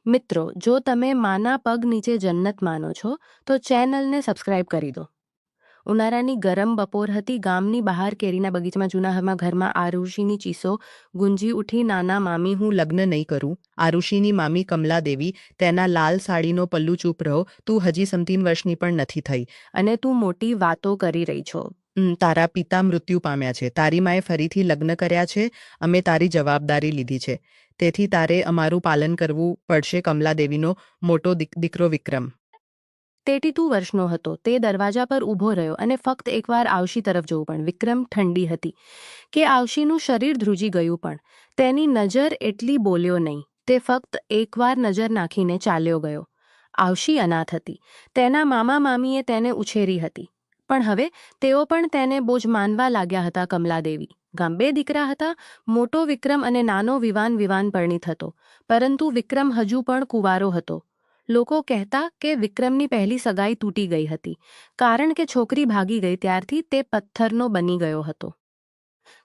મિત્રો, જો તમે માના પગ નીચે જન્નત માનો છો તો ચેનલને સબસ્ક્રાઇબ કરી દો. ઉનાળાની ગરમ બપોર હતી. ગામની બહાર કેરીના બગીચામાં જૂના ઘરમાં આરુષિની ચીસો ગુંજી ઉઠી. નાના મામી, હું લગ્ન નહીં કરું. આરુષિની મામી કમલા દેવી, તેના લાલ સાડીનો પલ્લુ, ચૂપ રહો, તું હજી 17 વર્ષની પણ નથી થઈ અને તું મોટી વાતો કરી રહી છો. તારા પિતા મૃત્યુ પામ્યા છે. તારી માએ ફરીથી લગ્ન કર્યા છે. અમે તારી જવાબદારી લીધી છે. તેથી તારે અમારું પાલન કરવું પડશે. કમલા દેવીનો મોટો દીકરો વિક્રમ 32 વર્ષનો હતો. તે દરવાજા પર ઊભો રહ્યો અને ફક્ત એકવાર આવશી તરફ જોવું. પણ વિક્રમ ઠંડી હતી કે આવશીનું શરીર ધ્રુજી ગયું, પણ તેની નજર એટલી બોલ્યો નહીં. તે ફક્ત એકવાર નજર નાખીને ચાલ્યો ગયો. આવશી અનાથ હતી. તેના મામા મામીએ તેને ઉછેરી હતી, પણ હવે તેઓ પણ તેને બોજ માનવા લાગ્યા હતા. કમલા દેવી ગામ 2 દીકરા હતા, મોટો વિક્રમ અને નાનો વિવાન પરણિત હતો. પરંતુ વિક્રમ હજુ પણ કુંવારો હતો. લોકો કહેતા કે વિક્રમની પહેલી સગાઈ તૂટી ગઈ હતી, કારણ કે છોકરી ભાગી ગઈ ત્યારથી તે પથ્થરનો બની ગયો હતો.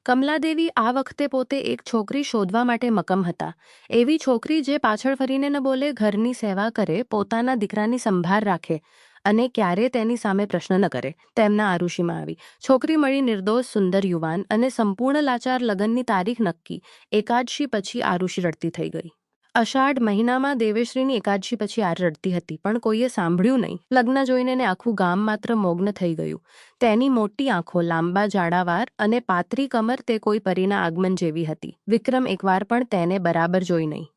કમલાદેવી આ વખતે પોતે એક છોકરી શોધવા માટે મક્કમ હતા. એવી છોકરી જે પાછળ ફરીને ન બોલે, ઘરની સેવા કરે, પોતાના દીકરાની સંભાળ રાખે અને ક્યારે તેની સામે પ્રશ્ન ન કરે. તેમના આરુષિમાં આવી છોકરી મળી. નિર્દોષ, સુંદર, યુવાન અને સંપૂર્ણ લાચાર. લગ્નની તારીખ નક્કી. એકાદશી પછી આરુષિ રડતી થઈ ગઈ. અષાઢ મહિનામાં દેવેશ્રીની એકાદશી પછી આ રડતી હતી, પણ કોઈએ સાંભળ્યું નહીં. લગ્ન જોઈને આખું ગામ માત્ર મગ્ન થઈ ગયું. તેની મોટી આંખો, લાંબા જાડા વાળ અને પાતળી કમર, તે કોઈ પરીના આગમન જેવી હતી. વિક્રમ એકવાર પણ તેને બરાબર જોઈ નહીં.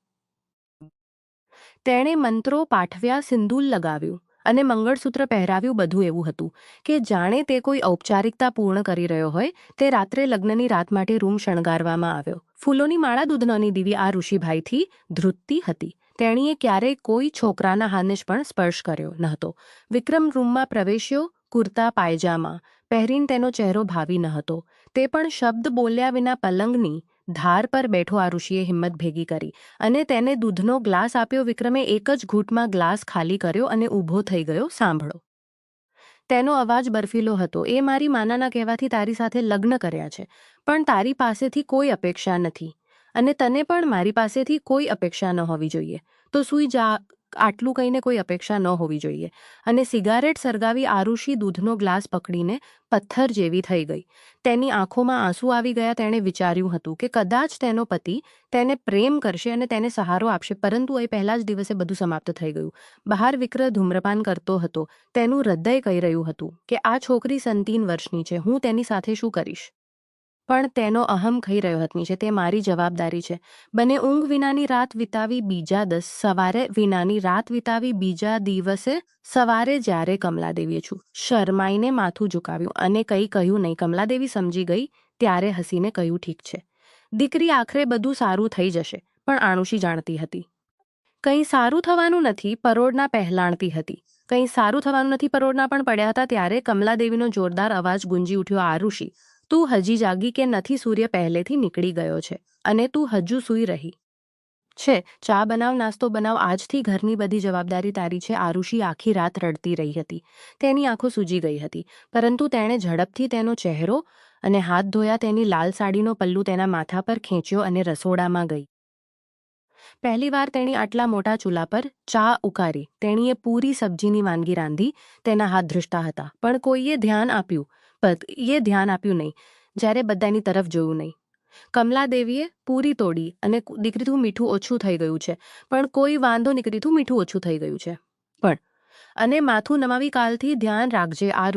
તેણે મંત્રો પાઠવ્યા, સિંદૂર લગાવ્યું અને મંગળસૂત્ર પહેરાવ્યું. બધું એવું હતું કે જાણે તે કોઈ ઔપચારિકતા પૂર્ણ કરી રહ્યો હોય. તે રાત્રે લગ્નની રાત માટે રૂમ શણગારવામાં આવ્યો. ફૂલોની માળા, દૂધની દીવી આ ઋષિભાઈથી ધ્રુજતી હતી. તેણીએ ક્યારેય કોઈ છોકરાના હાથને પણ સ્પર્શ કર્યો ન હતો. વિક્રમ રૂમમાં પ્રવેશ્યો. કુર્તા પાયજામા પહેરીને તેનો ચહેરો ભાવી ન હતો. તે પણ શબ્દ બોલ્યા વિના પલંગની ધાર પર બેઠો. આરુષિએ હિંમત ભેગી કરી અને તેને દૂધનો ગ્લાસ આપ્યો. વિક્રમે એક જ ઘૂંટમાં ગ્લાસ ખાલી કર્યો અને ઊભો થઈ ગયો. સાંભળો. તેનો અવાજ બર્ફીલો હતો. એ મારી માનાના કહેવાથી તારી સાથે લગ્ન કર્યા છે, પણ તારી પાસેથી કોઈ અપેક્ષા નથી અને તને પણ મારી પાસેથી કોઈ અપેક્ષા ન હોવી જોઈએ. તો સૂઈ જા. આટલું કહીને કોઈ અપેક્ષા ન હોવી જોઈએ. અને સિગારેટ સળગાવી આરુષિ દૂધનો ગ્લાસ પકડીને પથ્થર જેવી થઈ ગઈ. તેની આંખોમાં આંસુ આવી ગયા. તેણે વિચાર્યું હતું કે કદાચ તેનો પતિ તેને પ્રેમ કરશે અને તેને સહારો આપશે, પરંતુ એ પહેલા જ દિવસે બધું સમાપ્ત થઈ ગયું. બહાર વિક્રમ ધૂમ્રપાન કરતો હતો. તેનું હૃદય કહી રહ્યું હતું કે આ છોકરી 17 વર્ષની છે. હું તેની સાથે શું કરીશ? પણ તેનો અહમ કહી રહ્યો હતો છે તે મારી જવાબદારી છે. બને ઊંઘ વિનાની રાત વિતાવી. બીજા દિવસે સવારે જ્યારે કમલાદેવીએ શરમાઈને માથું ઝુકાવ્યું અને કંઈ કહ્યું નહીં. કમલાદેવી સમજી ગઈ. ત્યારે હસીને કહ્યું, ઠીક છે દીકરી, આખરે બધું સારું થઈ જશે. પણ આરુષિ જાણતી હતી કંઈ સારું થવાનું નથી. પરોળના પહેલાણતી હતી. કંઈ સારું થવાનું નથી. પરોળના પણ પડ્યા હતા. ત્યારે કમલાદેવીનો જોરદાર અવાજ ગુંજી ઉઠ્યો, આરુષિ, તું હજી જાગી કે નથી? સૂર્ય પહેલેથી નીકળી ગયો છે અને તું હજુ સૂઈ રહી છે. ચા બનાવ, નાસ્તો બનાવ. આજથી ઘરની બધી જવાબદારી તારી છે. આરુષિ આખી રાત રડતી રહી હતી. તેની આંખો સૂજી ગઈ હતી, પરંતુ તેણે ઝડપથી તેનો ચહેરો અને હાથ ધોયા. તેની લાલ સાડીનો પલ્લુ તેના માથા પર ખેંચ્યો અને રસોડામાં ગઈ. પહેલીવાર તેણી આટલા મોટા ચૂલા પર ચા ઉકાળી. તેણીએ પૂરી સબ્જીની વાનગી રાંધી. તેના હાથ ધ્રુજતા હતા, પણ કોઈએ ધ્યાન આપ્યું નહીં. જ્યારે બધાની તરફ જોયું નહીં. કમલાદેવીએ પૂરી તોડી અને દીકરી, તું મીઠું ઓછું થઈ ગયું છે. પણ કોઈ વાંધો નહીં દીકરી, તું મીઠું ઓછું થઈ ગયું છે પણ અને માથું નમાવી. કાલથી ધ્યાન રાખજે. આ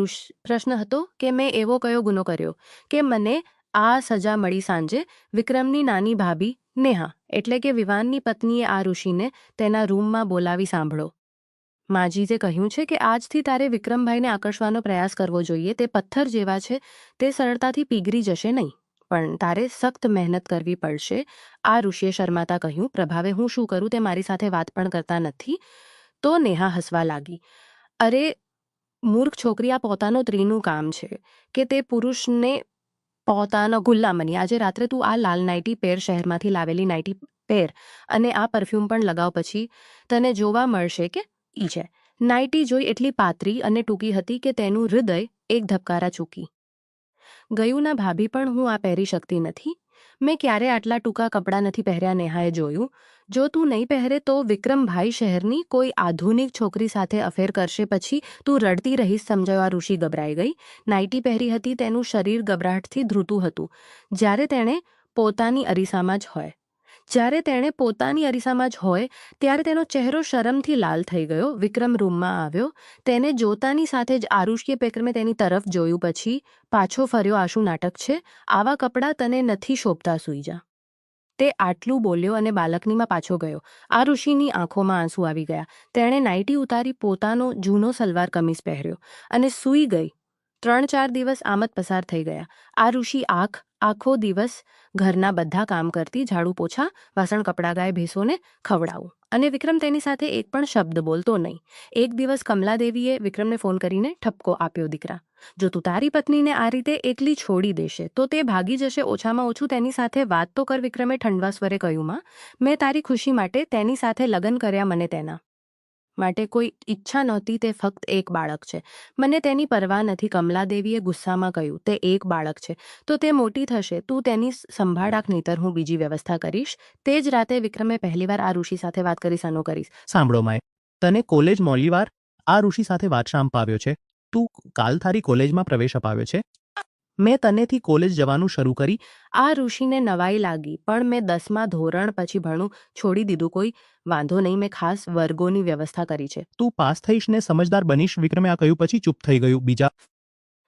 પ્રશ્ન હતો કે મેં એવો કયો ગુનો કર્યો કે મને આ સજા મળી? સાંજે વિક્રમની નાની ભાભી નેહા, એટલે કે વિવાનની પત્નીએ આ ઋષિને તેના રૂમમાં બોલાવી. સાંભળો, માજીએ કહ્યું છે કે આજથી તારે વિક્રમભાઈને આકર્ષવાનો પ્રયાસ કરવો જોઈએ. તે પથ્થર જેવા છે. તે સરળતાથી પીગળી જશે નહીં, પણ તારે સખ્ત મહેનત કરવી પડશે. આ ઋષિએ શરમાતા કહ્યું. પ્રભાવે, હું શું કરું? તે મારી સાથે વાત પણ કરતા નથી. તો નેહા હસવા લાગી. અરે મૂર્ખ છોકરી, આ પોતાનો સ્ત્રીનું કામ છે કે તે પુરુષને પોતાનો ગુલામ બની. આજે રાત્રે તું આ લાલ નાઇટી પહેર, શહેરમાંથી લાવેલી નાઇટી પહેર અને આ પરફ્યુમ પણ લગાવ. પછી તને જોવા મળશે કે ઈ છે. નાઇટી જોઈ એટલી પાતળી અને ટૂંકી હતી કે તેનું હૃદય એક ધબકારા ચૂકી ગયું. ના ભાભી, પણ હું આ પહેરી શકતી નથી. મેં ક્યારે આટલા ટૂંકા કપડાં નથી પહેર્યા. નેહાએ જો તું નહીં પહેરે તો વિક્રમભાઈ શહેરની કોઈ આધુનિક છોકરી સાથે અફેર કરશે, પછી તું રડતી રહીશ, સમજાયો. આ ઋષિ ગભરાઈ ગઈ. નાઇટી પહેરી હતી, તેનું શરીર ગભરાટથી ધ્રુતું હતું. જ્યારે તેણે પોતાની અરીસામાં જ હોય ત્યારે તેનો ચહેરો શરમથી લાલ થઈ ગયો. વિક્રમ રૂમમાં આવ્યો. તેને જોતાની સાથે જ આરુષીએ વિક્રમે તેની તરફ જોયું, પછી પાછો ફર્યો. આ શું નાટક છે? આવા કપડાં તને નથી શોભતા, સૂઈ જા. તે આટલું બોલ્યો અને બાલ્કનીમાં પાછો ગયો. આ ઋષિની આંખોમાં આંસુ આવી ગયા. તેણે નાઇટી ઉતારી, પોતાનો જૂનો સલવાર કમીઝ પહેર્યો અને સૂઈ ગઈ. 3-4 દિવસ આમ જ પસાર થઈ ગયા. આ ઋષિ આખો દિવસ ઘરના બધા કામ કરતી, ઝાડુ પોછા, વાસણ, કપડાં, ગાય ભેંસોને ખવડાવું, અને વિક્રમ તેની સાથે એક પણ શબ્દ બોલતો નહીં. એક દિવસ કમલાદેવીએ વિક્રમને ફોન કરીને ઠપકો આપ્યો. દીકરા, જો તું તારી પત્નીને આ રીતે એકલી છોડી દેશે તો તે ભાગી જશે. ઓછામાં ઓછું તેની સાથે વાત તો કર. વિક્રમે ઠંડવા સ્વરે કહ્યું. માં, મેં તારી ખુશી માટે તેની સાથે લગ્ન કર્યા. મને તેના માટે કોઈ ઈચ્છા નહોતી. તે ફક્ત એક બાળક છે. મને તેની પરવા નથી. કમલાદેવીએ ગુસ્સામાં કહ્યું. તે એક બાળક છે તો તે મોટી થશે. તું તેની સંભાળ રાખ, નહીતર હું બીજી વ્યવસ્થા કરીશ. તે જ રાતે વિક્રમે પહેલીવાર આ ઋષિ સાથે વાત કરી. સાનો કરીશ? સાંભળો માય, તને કોલેજ મોલીવાર આ ઋષિ સાથે વાત શા અપાવ્યો છે? તું કાલ તારી કોલેજમાં પ્રવેશ અપાવ્યો છે. મેં તનેથી કોલેજ જવાનું શરૂ કરી. આ ઋષિને નવાઈ લાગી. પણ મેં 10મા ધોરણ પછી ભણવું છોડી દીધું. કોઈ વાંધો નહીં, મેં ખાસ વર્ગોની વ્યવસ્થા કરી છે. તું પાસ થઈશ ને સમજદાર બનીશ. વિક્રમે આ કહ્યું પછી ચૂપ થઈ ગયું. બીજા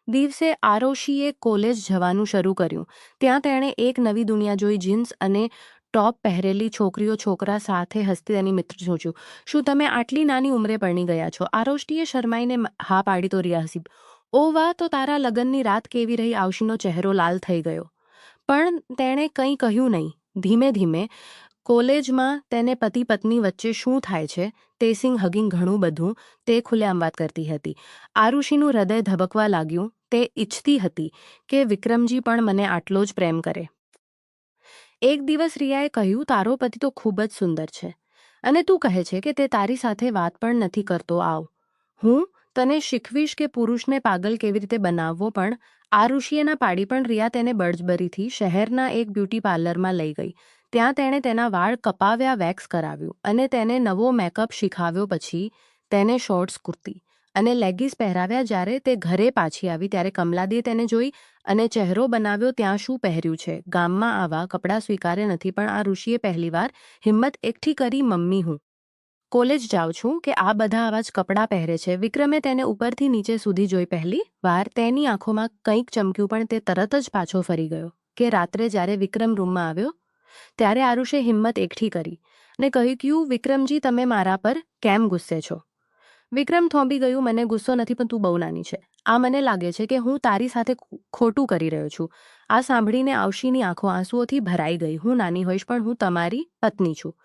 દિવસે આરુષિએ કોલેજ જવાનું શરૂ કર્યું. ત્યાં તેણે એક નવી દુનિયા જોઈ. જીન્સ અને ટોપ પહેરેલી છોકરીઓ છોકરા સાથે હસતી. તેની મિત્ર સોચ્યું, શું તમે આટલી નાની ઉંમરે પરણી ગયા છો? આરુષિએ શરમાઈને હા પાડી તો રિયા હસી. ઓ વાહ, તો તારા લગ્નની રાત કેવી રહી? આરુષિનો ચહેરો લાલ થઈ ગયો, પણ તેણે કંઈ કહ્યું નહીં. ધીમે ધીમે કોલેજમાં તેને પતિ પત્ની વચ્ચે શું થાય છે, ટેસિંગ, હગિંગ, ઘણું બધું તે ખુલ્લેઆમ વાત કરતી હતી. આરુષિનું હૃદય ધબકવા લાગ્યું. તે ઈચ્છતી હતી કે વિક્રમજી પણ મને આટલો જ પ્રેમ કરે. એક દિવસ રિયાએ કહ્યું, તારો પતિ તો ખૂબ જ સુંદર છે અને તું કહે છે કે તે તારી સાથે વાત પણ નથી કરતો. આવ, હું તને શીખવીશ કે પુરુષને પાગલ કેવી રીતે બનાવવો. પણ આરુષિએ ના પાડી. પણ રિયા તેને બળજબરીથી શહેરના એક બ્યુટી પાર્લરમાં લઈ ગઈ. ત્યાં તેણે તેના વાળ કપાવ્યા, વેક્સ કરાવ્યું અને તેને નવો મેકઅપ શીખાવ્યો. પછી તેને શોર્ટ્સ, કુર્તી અને લેગીસ પહેરાવ્યા. જ્યારે તે ઘરે પાછી આવી ત્યારે કમલાદીએ તેને જોઈ અને ચહેરો બનાવ્યો. ત્યાં શું પહેર્યું છે? ગામમાં આવા કપડાં સ્વીકાર્ય નથી. પણ આ ઋષિએ પહેલીવાર હિંમત એકઠી કરી. મમ્મી, હું કોલેજ જાઉં છું કે આ બધા આવા જ કપડાં પહેરે છે? વિક્રમે તેને ઉપરથી નીચે સુધી જોઈ. પહેલી વાર તેની આંખોમાં કંઈક ચમક્યું, પણ તે તરત જ પાછો ફરી ગયો. કે રાત્રે જ્યારે વિક્રમ રૂમમાં આવ્યો ત્યારે આરુષે હિંમત એકઠી કરી અને કહ્યું, વિક્રમજી, તમે મારા પર કેમ ગુસ્સે છો? વિક્રમ થોંભી ગયું. મને ગુસ્સો નથી, પણ તું બહુ નાની છે. આ મને લાગે છે કે હું તારી સાથે ખોટું કરી રહ્યો છું. આ સાંભળીને આરુષિની આંખો આંસુઓથી ભરાઈ ગઈ. હું નાની હોઈશ, પણ હું તમારી પત્ની છું.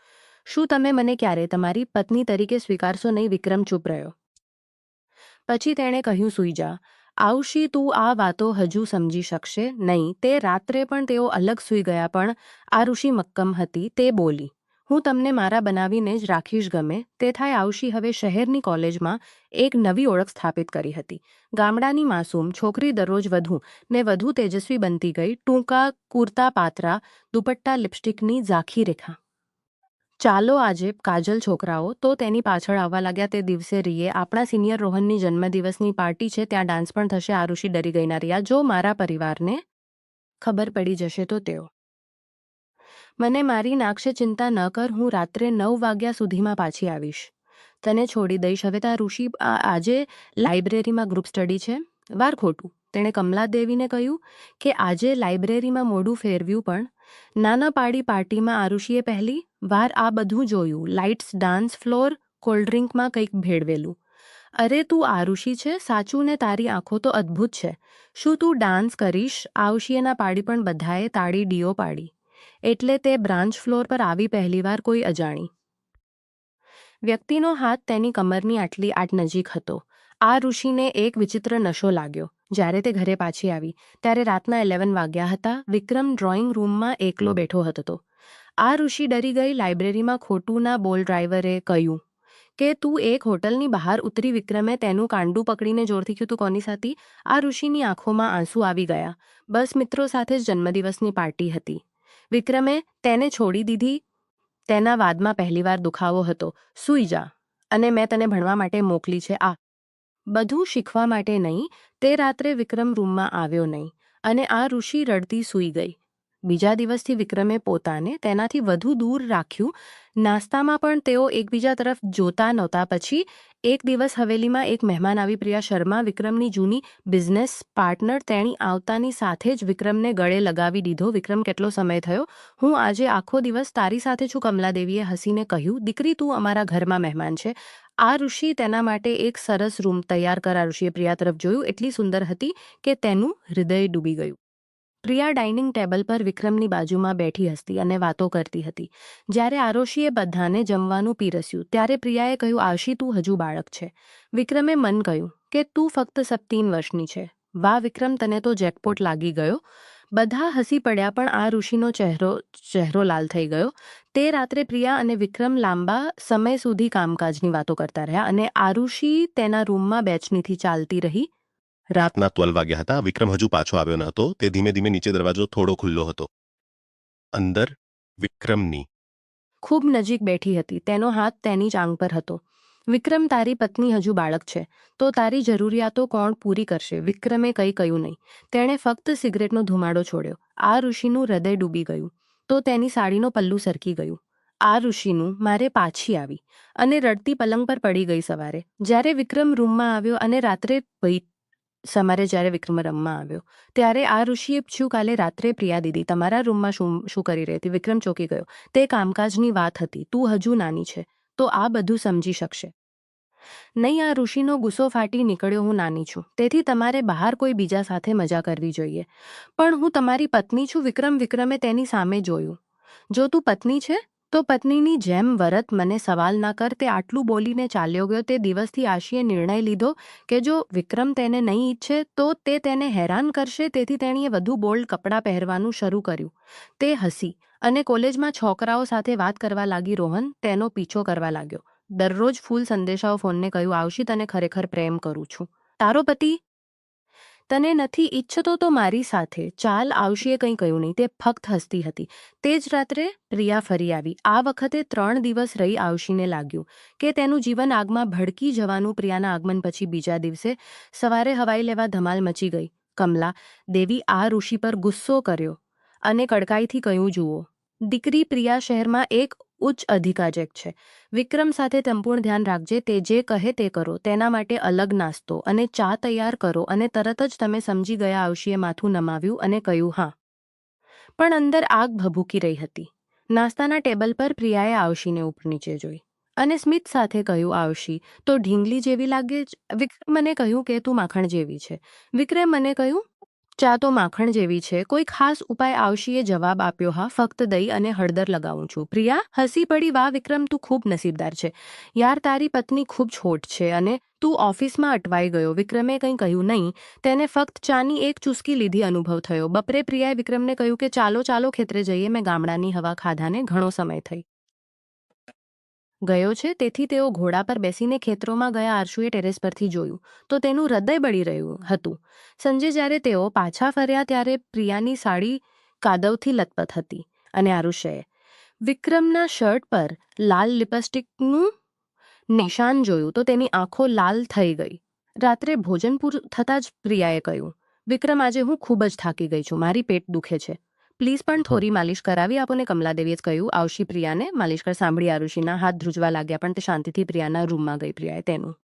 શું તમે મને ક્યારે તમારી પત્ની તરીકે સ્વીકારશો નહીં? વિક્રમ ચૂપ રહ્યો. પછી તેણે કહ્યું, સૂઈ જા. આરુષિ, તું આ વાતો હજુ સમજી શકશે નહીં. તે રાત્રે પણ તેઓ અલગ સૂઈ ગયા, પણ આરુષિ મક્કમ હતી. તે બોલી, હું તમને મારા બનાવીને જ રાખીશ, ગમે તે થાય. આરુષિ હવે શહેરની કોલેજમાં એક નવી ઓળખ સ્થાપિત કરી હતી. ગામડાની માસૂમ છોકરી દરરોજ વધુ ને વધુ તેજસ્વી બનતી ગઈ. ટૂંકા કુર્તા, પાતળા દુપટ્ટા, લિપસ્ટિકની ઝાંખી રેખા. ચાલો આજે કાજલ. છોકરાઓ તો તેની પાછળ આવવા લાગ્યા. તે દિવસે રીએ, આપણા સિનિયર રોહનની જન્મદિવસની પાર્ટી છે, ત્યાં ડાન્સ પણ થશે. આરુષિ ડરી ગઈ. ના રિયા, જો મારા પરિવારને ખબર પડી જશે તો તેઓ મને મારી નાખશે. ચિંતા ન કર, હું રાત્રે 9 વાગ્યા સુધીમાં પાછી આવીશ. તને છોડી દઈશ. હવે તા ઋષિ, આજે લાઇબ્રેરીમાં ગ્રુપ સ્ટડી છે. વાર ખોટું. તેણે કમલાદેવીને કહ્યું કે આજે લાઇબ્રેરીમાં મોઢું ફેરવ્યું, પણ નાના પાડી. પાર્ટીમાં આરુષિએ પહેલી વાર આ બધું જોયું. લાઇટ્સ, ડાન્સ ફ્લોર, કોલ્ડ્રિંકમાં કંઈક ભેળવેલું. અરે તું આરુષિ છે સાચું, ને તારી આંખો તો અદ્ભુત છે. શું તું ડાન્સ કરીશ? આરુષિએ ના પાડી, પણ બધાએ તાળી ડીઓ પાડી. એટલે તે બ્રાન્ચ ફ્લોર પર આવી. પહેલીવાર કોઈ અજાણી વ્યક્તિનો હાથ તેની કમરની આટ નજીક હતો. આ ઋષિને એક વિચિત્ર નશો લાગ્યો. જ્યારે તે ઘરે પાછી આવી ત્યારે રાતના 11 વાગ્યા હતા. વિક્રમ ડ્રોઈંગ રૂમમાં એકલો બેઠો હતો. આ ઋષિ ડરી ગઈ. લાઇબ્રેરીમાં ખોટું ના બોલ. ડ્રાઈવરે કહ્યું કે તું એક હોટલની બહાર ઉતરી. વિક્રમે તેનું કાંડું પકડીને જોરથી કહ્યું, તું કોની સાથે? આ ઋષિની આંખોમાં આંસુ આવી ગયા. બસ મિત્રો સાથે જ જન્મદિવસની પાર્ટી હતી. વિક્રમે તેને છોડી દીધી. તેના વાદમાં પહેલીવાર દુખાવો હતો. સૂઈ જા, અને મેં તને ભણવા માટે મોકલી છે. આ બધું શીખવા માટે નહીં. તે રાત્રે વિક્રમ રૂમમાં આવ્યો નહીં, અને આ ઋષિ રડતી સૂઈ ગઈ. બીજા દિવસથી વિક્રમે પોતાને તેનાથી વધુ દૂર રાખ્યું. નાસ્તામાં પણ તેઓ એકબીજા તરફ જોતા નહોતા. પછી એક દિવસ હવેલીમાં એક મહેમાન આવી. પ્રિયા શર્મા, વિક્રમની જૂની બિઝનેસ પાર્ટનર. તેણી આવતાની સાથે જ વિક્રમને ગળે લગાવી દીધો. વિક્રમ, કેટલો સમય થયો? હું આજે આખો દિવસ તારી સાથે છું, કમલાદેવીએ હસીને કહ્યું. દીકરી, તું અમારા ઘરમાં મહેમાન છે. આ ઋષિ, તેના માટે એક સરસ રૂમ તૈયાર કર. આ ઋષિએ પ્રિયા તરફ જોયું. એટલી સુંદર હતી કે તેનું હૃદય ડૂબી ગયું. પ્રિયા ડાઇનિંગ ટેબલ પર વિક્રમની બાજુમાં બેઠી હતી અને વાતો કરતી હતી. જ્યારે આરુષિએ બધાને જમવાનું પીરસ્યું ત્યારે પ્રિયાએ કહ્યું, આશી, તું હજુ બાળક છે. વિક્રમે મન કહ્યું કે તું ફક્ત 17 વર્ષની છે. વાહ વિક્રમ, તને તો જેકપોટ લાગી ગયો. બધા હસી પડ્યા, પણ આ ઋષિનો ચહેરો લાલ થઈ ગયો. તે રાત્રે પ્રિયા અને વિક્રમ લાંબા સમય સુધી કામકાજની વાતો કરતા રહ્યા, અને આરુષિ તેના રૂમમાં બેચનીથી ચાલતી રહી. રાતના 12 વાગ્યા હતા. વિક્રમ હજુ પાછો આવ્યો ન હતો. તે ધીમે ધીમે નીચે દરવાજો થોડો ખુલ્લો હતો. અંદર વિક્રમની ખૂબ નજીક બેઠી હતી. તેનો હાથ તેની જ આંગ પર હતો. વિક્રમ, તારી પત્ની હજુ બાળક છે, તો તારી જરૂરિયાતો કોણ પૂરી કરશે? વિક્રમે કંઈ કહ્યું નહીં. તેણે ફક્ત સિગરેટનો ધુમાડો છોડ્યો. આ ઋષિનું હૃદય ડૂબી ગયું. તો તેની સાડીનો પલ્લું સરકી ગયું. આ ઋષિનું મારે પાછી આવી અને રડતી પલંગ પર પડી ગઈ. સવારે જ્યારે વિક્રમ રૂમમાં આવ્યો અને જ્યારે વિક્રમ રમવા આવ્યો ત્યારે આ ઋષિએ પૂછ્યું, કાલે રાત્રે પ્રિયા દીદી તમારા રૂમમાં શું કરી રહી હતી? વિક્રમ ચોંકી ગયો. તે કામકાજની વાત હતી. તું હજુ નાની છે, તો આ બધું સમજી શકશે નહીં. આ ઋષિનો ગુસ્સો ફાટી નીકળ્યો. હું નાની છું, તેથી તમારે બહાર કોઈ બીજા સાથે મજા કરવી જોઈએ, પણ હું તમારી પત્ની છું. વિક્રમે તેની સામે જોયું. જો તું પત્ની છે તો પત્નીની જેમ વર્ત, મને સવાલ ના કર. તે આટલું બોલીને ચાલ્યો ગયો. તે દિવસથી આશીએ નિર્ણય લીધો કે જો વિક્રમ તેને નહીં ઈચ્છે તો તે તેને હેરાન કરશે. તેથી તેણીએ વધુ બોલ્ડ કપડાં પહેરવાનું શરૂ કર્યું. તે હસી અને કોલેજમાં છોકરાઓ સાથે વાત કરવા લાગી. રોહન તેનો પીછો કરવા લાગ્યો. દરરોજ ફૂલ સંદેશાઓ ફોનને કહ્યું, આવશી, તને ખરેખર પ્રેમ કરું છું. તારો પતિ તને નથી ઈચ્છતો તો મારી સાથે ચાલ. આવશીએ કંઈ કહ્યું નહીં. તે ફક્ત હસતી હતી. તે જ રાત્રે પ્રિયા ફરી આવી. આ વખતે 3 દિવસ રહી. આવશીને લાગ્યું કે તેનું જીવન આગમાં ભડકી જવાનું. પ્રિયાના આગમન પછી બીજા દિવસે સવારે હવાઈ લેવા ધમાલ મચી ગઈ. કમલા દેવી આ ઋષિ પર ગુસ્સો કર્યો અને કડકાઈથી કહ્યું, જુઓ દીકરી, પ્રિયા શહેરમાં એક ઉચ્ચ અધિકારી છે. વિક્રમ સાથે સંપૂર્ણ ધ્યાન રાખજે. તે જે કહે તે કરો. તેના માટે અલગ નાસ્તો અને ચા તૈયાર કરો. અને તરત જ તમે સમજી ગયા. આવશીએ માથું નમાવ્યું અને કહ્યું, હા, પણ અંદર આગ ભભૂકી રહી હતી. નાસ્તાના ટેબલ પર પ્રિયાએ આવશીને ઉપર નીચે જોઈ અને સ્મિત સાથે કહ્યું, આવશી તો ઢીંગલી જેવી લાગે છે. વિક્રમ મને કહ્યું કે તું માખણ જેવી છે. વિક્રમ મને કહ્યું, ચા તો માખણ જેવી છે. કોઈ ખાસ ઉપાય? આવશીએ જવાબ આપ્યો, હા, ફક્ત દહીં અને હળદર લગાવું છું. પ્રિયા હસી પડી. વાહ વિક્રમ, તું ખૂબ નસીબદાર છે યાર. તારી પત્ની ખૂબ છોટ છે અને તું ઓફિસમાં અટવાઈ ગયો. વિક્રમે કંઈ કહ્યું નહીં. તેને ફક્ત ચાની એક ચૂસકી લીધી અનુભવ થયો. બપોરે પ્રિયાએ વિક્રમને કહ્યું કે ચાલો ખેતરે જઈએ. મેં ગામડાની હવા ખાધાને ઘણો સમય થઈ ગયો છે. તેથી તેઓ ઘોડા પર બેસીને ખેતરોમાં ગયા. આરશુએ ટેરેસ પરથી જોયું તો તેનું હૃદય બળી રહ્યું હતું. સંજે જ્યારે તેઓ પાછા ફર્યા ત્યારે પ્રિયાની સાડી કાદવથી લથપથ હતી અને આરુષે વિક્રમના શર્ટ પર લાલ લિપસ્ટિકનું નિશાન જોયું તો તેની આંખો લાલ થઈ ગઈ. રાત્રે ભોજન પૂરું થતાં જ પ્રિયાએ કહ્યું, વિક્રમ, આજે હું ખૂબ જ થાકી ગઈ છું. મારી પેટ દુખે છે. પ્લીઝ પણ થોડી માલિશ કરાવી આપો ને. કમલાદેવીએ કહ્યું. આવશી પ્રિયાને માલિશ કર. સાંભળી આરુષિના હાથ ધ્રુજવા લાગ્યા, પણ તે શાંતિથી પ્રિયાના રૂમમાં ગઈ. પ્રિયાએ તેનું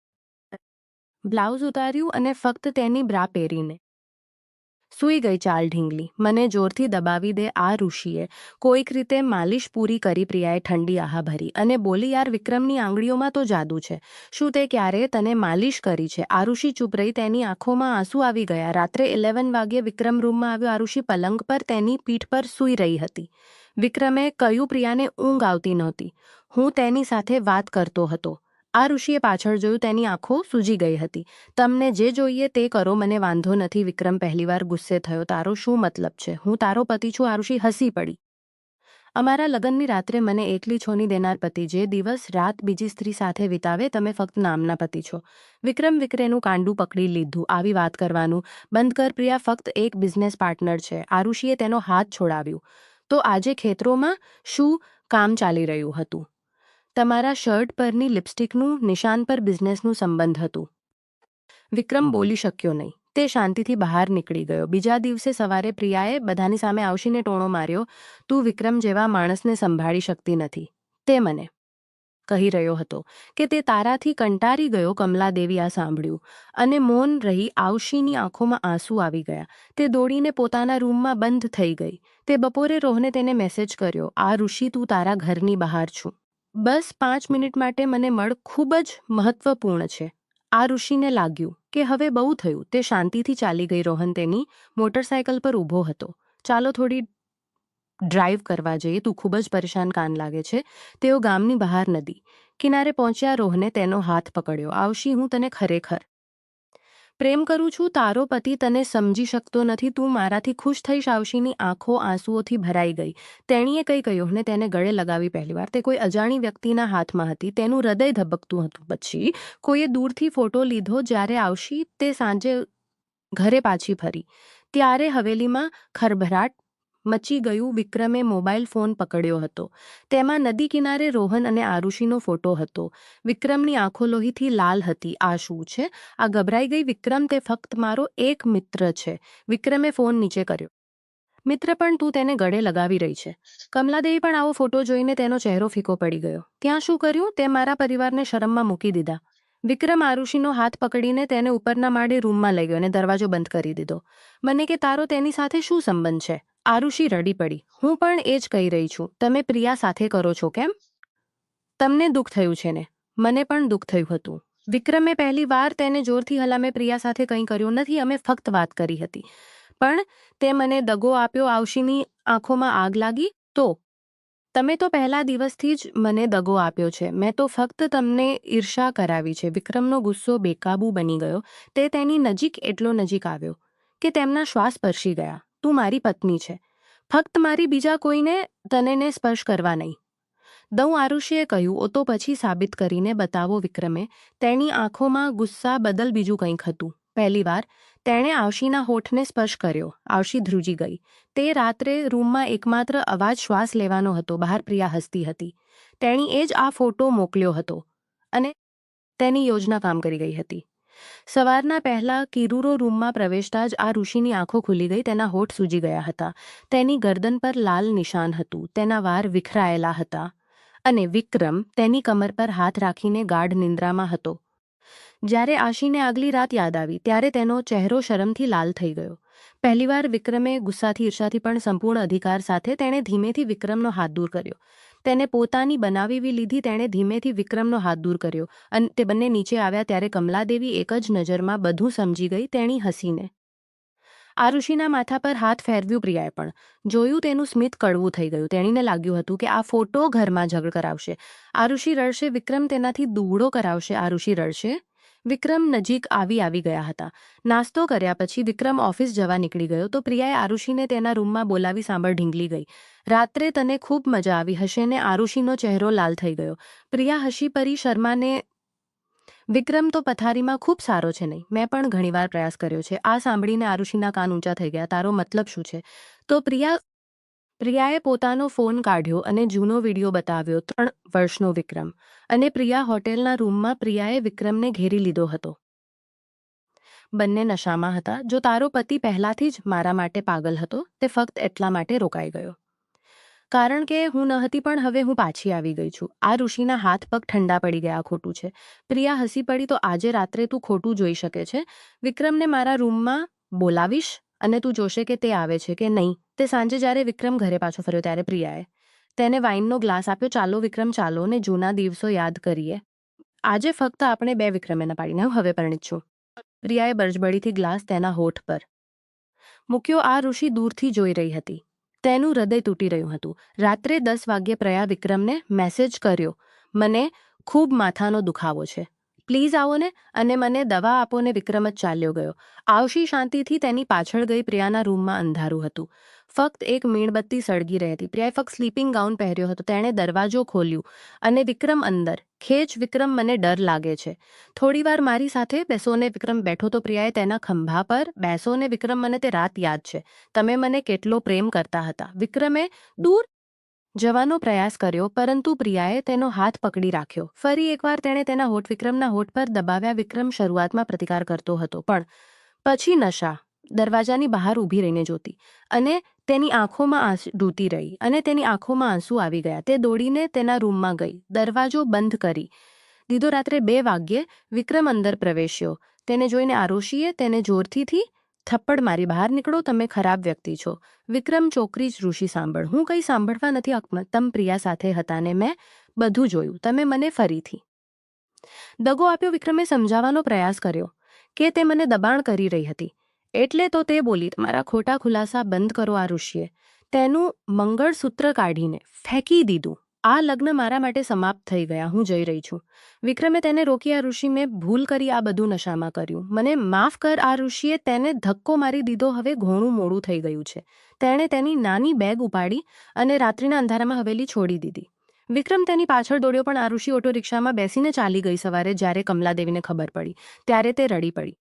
બ્લાઉઝ ઉતાર્યું અને ફક્ત તેની બ્રા પહેરીને સૂઈ ગઈ. ચાલ ઢીંગલી, મને જોરથી દબાવી દે. આ ઋષિએ કોઈક રીતે માલિશ પૂરી કરી. પ્રિયાએ ઠંડી આહા ભરી અને બોલી, યાર વિક્રમની આંગળીઓમાં તો જાદુ છે. શું તે ક્યારે તને માલિશ કરી છે? આરુષિ ચૂપ રહી. તેની આંખોમાં આંસુ આવી ગયા. રાત્રે 11 વાગ્યે વિક્રમ રૂમમાં આવ્યો. આરુષિ પલંગ પર તેની પીઠ પર સૂઈ રહી હતી. વિક્રમે કહ્યું, પ્રિયાને ઊંઘ આવતી નહોતી. હું તેની સાથે વાત કરતો હતો. આ ઋષિએ પાછળ જોયું. તેની આંખો સૂજી ગઈ હતી. તમને જે જોઈએ તે કરો, મને વાંધો નથી. વિક્રમ પહેલીવાર ગુસ્સે થયો. તારો શું મતલબ છે? હું તારો પતિ છું. આ ઋષિ હસી પડી. અમારા લગ્નની રાત્રે મને એકલી છોડી દેનાર પતિ જે દિવસ રાત બીજી સ્ત્રી સાથે વિતાવે, તમે ફક્ત નામના પતિ છો. વિક્રેનું કાંડું પકડી લીધું. આવી વાત કરવાનું બંધ કર પ્રિયા. ફક્ત એક બિઝનેસ પાર્ટનર છે. આરુષિએ તેનો હાથ છોડાવ્યું. તો આજે ખેતરોમાં શું કામ ચાલી રહ્યું હતું. તમારા શર્ટ પરની લિપસ્ટિકનું નિશાન પર બિઝનેસનું સંબંધ હતું. વિક્રમ બોલી શક્યો નહીં. તે શાંતિથી બહાર નીકળી ગયો. બીજા દિવસે સવારે પ્રિયાએ બધાની સામે આવશીને ટોણો માર્યો, તું વિક્રમ જેવા માણસને સંભાળી શકતી નથી. તે મને કહી રહ્યો હતો કે તે તારાથી કંટાળી ગયો. કમલાદેવી આ સાંભળ્યું અને મૌન રહી. આવશીની આંખોમાં આંસુ આવી ગયા. તે દોડીને પોતાના રૂમમાં બંધ થઈ ગઈ. તે બપોરે રોહને તેને મેસેજ કર્યો, આ ઋષિ તું તારા ઘરની બહાર છું. બસ 5 મિનિટ માટે મને મળ, ખૂબ જ મહત્વપૂર્ણ છે. આ ઋષિને લાગ્યું કે હવે બહુ થયું. તે શાંતિથી ચાલી ગઈ. રોહન તેની મોટરસાયકલ પર ઊભો હતો. ચાલો થોડી ડ્રાઈવ કરવા જઈએ, તું ખૂબ જ પરેશાન કાન લાગે છે. તેઓ ગામની બહાર નદી કિનારે પહોંચ્યા. રોહને તેનો હાથ પકડ્યો. આવશી, હું તને ખરેખર પ્રેમ કરું છું. તારો પતિ તને સમજી શકતો નથી. તું મારાથી ખુશ થઈશ. આવશીની આંખો આંસુઓથી ભરાઈ ગઈ. તેણીએ કંઈ કહ્યું ને તેને ગળે લગાવી. પહેલીવાર તે કોઈ અજાણી વ્યક્તિના હાથમાં હતી. તેનું હૃદય ધબકતું હતું. પછી કોઈએ દૂરથી ફોટો લીધો. જ્યારે આવશી તે સાંજે ઘરે પાછી ફરી ત્યારે હવેલીમાં ખળભળાટ મચી ગયું. વિક્રમે મોબાઈલ ફોન પકડ્યો હતો. તેમાં નદી કિનારે રોહન અને આરુષિનો ફોટો હતો. વિક્રમની આંખો લોહીથી લાલ હતી. આ શું છે? આ ગભરાઈ ગઈ. વિક્રમ, તે ફક્ત મારો એક મિત્ર છે. વિક્રમે ફોન નીચે કર્યો. મિત્ર, પણ તું તેને ગળે લગાવી રહી છે. કમલાદેવી પણ આવો ફોટો જોઈને તેનો ચહેરો ફીકો પડી ગયો. ત્યાં શું કર્યું? તે મારા પરિવારને શરમમાં મૂકી દીધા. વિક્રમ આરુષિનો હાથ પકડીને તેને ઉપરના માળે રૂમમાં લઈ ગયો અને દરવાજો બંધ કરી દીધો. મને કે તારો તેની સાથે શું સંબંધ છે? આરુષિ રડી પડી. હું પણ એ જ કહી રહી છું. તમે પ્રિયા સાથે કરો છો કેમ? તમને દુઃખ થયું છે ને? મને પણ દુઃખ થયું હતું. વિક્રમે પહેલી વાર તેને જોરથી હલામે. પ્રિયા સાથે કંઈ કર્યું નથી. અમે ફક્ત વાત કરી હતી. પણ તે મને દગો આપ્યો. આવશીની આંખોમાં આગ લાગી. તો તમે તો પહેલા દિવસથી જ મને દગો આપ્યો છે. મેં તો ફક્ત તમને ઈર્ષા કરાવી છે. વિક્રમનો ગુસ્સો બેકાબૂ બની ગયો. તે તેની નજીક એટલો નજીક આવ્યો કે તેમના શ્વાસ સ્પર્શી ગયા. તું મારી પત્ની છે. ફક્ત મારી, બીજા કોઈને તનેને સ્પર્શ કરવા નહીં દઉં. આરુષિએ કહ્યું. ઓ તો પછી સાબિત કરીને બતાવો. વિક્રમે તેની આંખોમાં ગુસ્સા બદલ બીજું કંઈક હતું. પહેલીવાર તેણે આવશીના હોઠને સ્પર્શ કર્યો. આવશી ધ્રુજી ગઈ. તે રાત્રે રૂમમાં એકમાત્ર અવાજ શ્વાસ લેવાનો હતો. બહાર પ્રિયા હસતી હતી. તેણીએ જ આ ફોટો મોકલ્યો હતો અને તેની યોજના કામ કરી ગઈ હતી. સવારના પહેલા કિરુરો રૂમમાં પ્રવેશતા જ આ ઋષિની આંખો ખુલી ગઈ. તેના હોઠ સૂજી ગયા હતા. તેની ગરદન પર લાલ નિશાન હતું. તેના વાળ વિખરાયેલા હતા અને વિક્રમ તેની કમર પર હાથ રાખીને ગાઢ નિંદ્રામાં હતો. જ્યારે આશીને આગલી રાત યાદ આવી ત્યારે તેનો ચહેરો શરમથી લાલ થઈ ગયો. પહેલીવાર વિક્રમે ગુસ્સાથી, ઈર્ષાથી પણ સંપૂર્ણ અધિકાર સાથે તેણે ધીમેથી વિક્રમનો હાથ દૂર કર્યો. તેને પોતાની બનાવી લીધી. તેણે ધીમેથી વિક્રમનો હાથ દૂર કર્યો અને તે બંને નીચે આવ્યા ત્યારે કમલાદેવી એક જ નજરમાં બધું સમજી ગઈ. તેણી હસીને આરુષિના માથા પર હાથ ફેરવ્યું. પ્રિયાએ પણ જોયું. તેનું સ્મિત કડવું થઈ ગયું. તેણીને લાગ્યું હતું કે આ ફોટો ઘરમાં ઝઘડ કરાવશે. આરુષિ રડશે. વિક્રમ તેનાથી દુબળો કરાવશે. આરુષિ રડશે. વિક્રમ નજીક આવી ગયા હતા. નાસ્તો કર્યા પછી વિક્રમ ઓફિસ જવા નીકળી ગયો તો પ્રિયાએ આરુષિને તેના રૂમમાં બોલાવી સાંભળ ઢીંગલી ગઈ. રાત્રે તને ખૂબ મજા આવી હશે ને? આરુષિનો ચહેરો લાલ થઈ ગયો. પ્રિયા હસી પડી. શર્માને વિક્રમ તો પથારીમાં ખૂબ સારો છે નહીં. મેં પણ ઘણીવાર પ્રયાસ કર્યો છે. આ સાંભળીને આરુષિના કાન ઊંચા થઈ ગયા. તારો મતલબ શું છે? તો પ્રિયાએ પોતાનો ફોન કાઢ્યો અને જૂનો વિડીયો બતાવ્યો. 3 વર્ષનો વિક્રમ અને પ્રિયા હોટેલના રૂમમાં. પ્રિયાએ વિક્રમને ઘેરી લીધો હતો. બંને નશામાં હતા. જો તારો પતિ પહેલાથી જ મારા માટે પાગલ હતો, તે ફક્ત એટલા માટે રોકાઈ ગયો કારણ કે હું ન હતી. પણ હવે હું પાછી આવી ગઈ છું. આ ઋષિના હાથ પગ ઠંડા પડી ગયા. ખોટું છે. પ્રિયા હસી પડી. તો આજે રાત્રે તું ખોટું જોઈ શકે છે. વિક્રમને મારા રૂમમાં બોલાવીશ અને તું જોશે કે તે આવે છે કે નહીં. તે સાંજે જ્યારે વિક્રમ ઘરે પાછો ફર્યો ત્યારે પ્રિયાએ તેને વાઇનનો ગ્લાસ આપ્યો. ચાલો વિક્રમ, ચાલો ને જૂના દિવસો યાદ કરીએ. આજે ફક્ત આપણે 2 વિક્રમે ન પાડીને હું હવે પરિણીત છું. પ્રિયાએ બળજબડીથી ગ્લાસ તેના હોઠ પર મૂક્યો. આ ઋષિ દૂરથી જોઈ રહી હતી. તેનું હૃદય તૂટી રહ્યું હતું. રાત્રે 10 વાગ્યે પ્રિયા વિક્રમને મેસેજ કર્યો. મને ખૂબ માથાનો દુખાવો છે. પ્લીઝ આવો ને અને મને દવા આપો ને. વિક્રમ જ ચાલ્યો ગયો. આવશી શાંતિથી તેની પાછળ ગઈ. પ્રિયાના રૂમમાં અંધારું હતું. ફક્ત એક મીણબત્તી સળગી રહી હતી. પ્રિયાએ ફક્ત સ્લીપિંગ ગાઉન પહેર્યો હતો. તેણે દરવાજો ખોલ્યું અને વિક્રમ અંદર. ખેંચ વિક્રમ, મને ડર લાગે છે. થોડીવાર મારી સાથે બેસો ને. વિક્રમ બેઠો તો પ્રિયાએ તેના ખંભા પર. બેસો ને વિક્રમ, મને તે રાત યાદ છે. તમે મને કેટલો પ્રેમ કરતા હતા. વિક્રમે દૂર જવાનો પ્રયાસ કર્યો, પરંતુ પ્રિયાએ તેનો હાથ પકડી રાખ્યો. ફરી એકવાર તેણે તેના હોઠ વિક્રમના હોઠ પર દબાવ્યા. વિક્રમ શરૂઆતમાં પ્રતિકાર કરતો હતો, પણ પછી નશા દરવાજાની બહાર ઊભી રહીને જોતી, અને તેની આંખોમાં ડૂતી રહી, અને તેની આંખોમાં આંસુ આવી ગયા. તે દોડીને તેના રૂમમાં ગઈ, દરવાજો બંધ કરી દીધો. રાત્રે 2 વાગ્યે વિક્રમ અંદર પ્રવેશ્યો. તેને જોઈને આરુષિએ તેને જોરથી થપ્પડ મારી. બહાર નીકળો, તમે ખરાબ વ્યક્તિ છો. વિક્રમ ચોકરી જ. ઋષિ સાંભળ, હું કંઈ સાંભળવા નથી અકમત. તમ પ્રિયા સાથે હતા ને મેં બધું જોયું. તમે મને ફરીથી દગો આપ્યો. વિક્રમે સમજાવવાનો પ્રયાસ કર્યો કે તે મને દબાણ કરી રહી હતી, એટલે તો તે બોલી. તમારા ખોટા ખુલાસા બંધ કરો. આ ઋષિએ તેનું મંગળસૂત્ર કાઢીને ફેંકી દીધું. આ લગ્ન મારા માટે સમાપ્ત થઈ ગયા. હું જઈ રહી છું. વિક્રમે તેને રોકી. આ ઋષિ, મેં ભૂલ કરી. આ બધું નશામાં કર્યું. મને માફ કર. આ ઋષિએ તેને ધક્કો મારી દીધો. હવે ઘણું મોડું થઈ ગયું છે. તેણે તેની નાની બેગ ઉપાડી અને રાત્રિના અંધારામાં હવેલી છોડી દીધી. વિક્રમ તેની પાછળ દોડ્યો, પણ આ ઋષિ ઓટો રિક્ષામાં બેસીને ચાલી ગઈ. સવારે જ્યારે કમલાદેવીને ખબર પડી ત્યારે તે રડી પડી,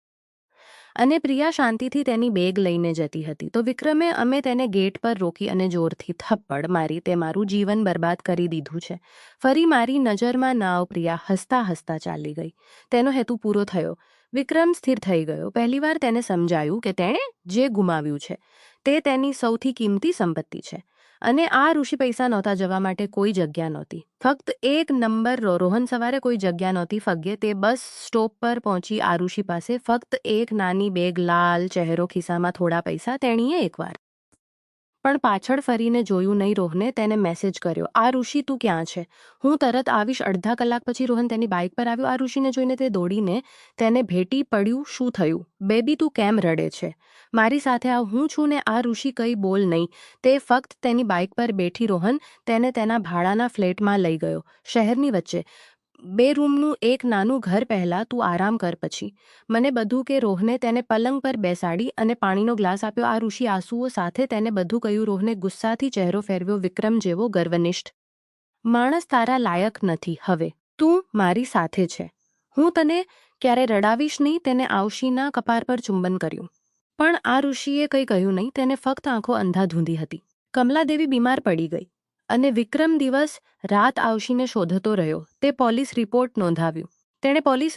અને પ્રિયા શાંતિથી તેની બેગ લઈને જતી હતી. તો વિક્રમે અમે તેને ગેટ પર રોકી અને જોરથી થપ્પડ મારી. તે મારું જીવન બરબાદ કરી દીધું છે. ફરી મારી નજરમાં ના આવ. પ્રિયા હસતા હસતા ચાલી ગઈ. તેનો હેતુ પૂરો થયો. વિક્રમ સ્થિર થઈ ગયો. પહેલીવાર તેને સમજાયું કે તેણે જે ગુમાવ્યું છે તે તેની સૌથી કિંમતી સંપત્તિ છે. અને આ ઋષિ પૈસા નહોતા, જવા માટે કોઈ જગ્યા નહોતી. ફક્ત 1 નંબર રોહન. સવારે કોઈ જગ્યા નહોતી. ફગ્ગે તે બસ સ્ટોપ પર પહોંચી. આ ઋષિ પાસે ફક્ત એક નાની બેગ, લાલ ચહેરો, ખિસ્સામાં થોડા પૈસા. તેણીએ એકવાર પણ પાછળ ફરીને જોયું નહીં. રોહને તેને મેસેજ કર્યો, આ ઋષિ તું ક્યાં છે? હું તરત આવીશ. અડધા કલાક પછી રોહન તેની બાઇક પર આવ્યો. આ ઋષિને જોઈને તે દોડીને તેને ભેટી પડ્યું. શું થયું બેબી? તું કેમ રડે છે? મારી સાથે આવ. હું છું ને. આ ઋષિ કંઈ બોલ નહીં. તે ફક્ત તેની બાઇક પર બેઠી. રોહન તેને તેના ભાડાના ફ્લેટમાં લઈ ગયો, શહેરની વચ્ચે. 2 રૂમનું એક નાનું ઘર. પહેલા તું આરામ કર, પછી મને બધું કે. રોહને તેને પલંગ પર બેસાડી અને પાણીનો ગ્લાસ આપ્યો. આ ઋષિ આંસુઓ સાથે તેને બધું કહ્યું. રોહને ગુસ્સાથી ચહેરો ફેરવ્યો. વિક્રમ જેવો ગર્વનિષ્ઠ માણસ તારા લાયક નથી. હવે તું મારી સાથે છે. હું તને ક્યારે રડાવીશ નહીં. તેને આરુષિના કપાર પર ચુંબન કર્યું, પણ આ ઋષિએ કંઈ કહ્યું નહીં. તેને ફક્ત આંખો અંધાધૂંધી હતી. કમલાદેવી બીમાર પડી ગઈ અને વિક્રમ દિવસ રાત આરુષિને શોધતો રહ્યો. તે પોલીસ રિપોર્ટ નોંધાવ્યું. તેણે પોલીસ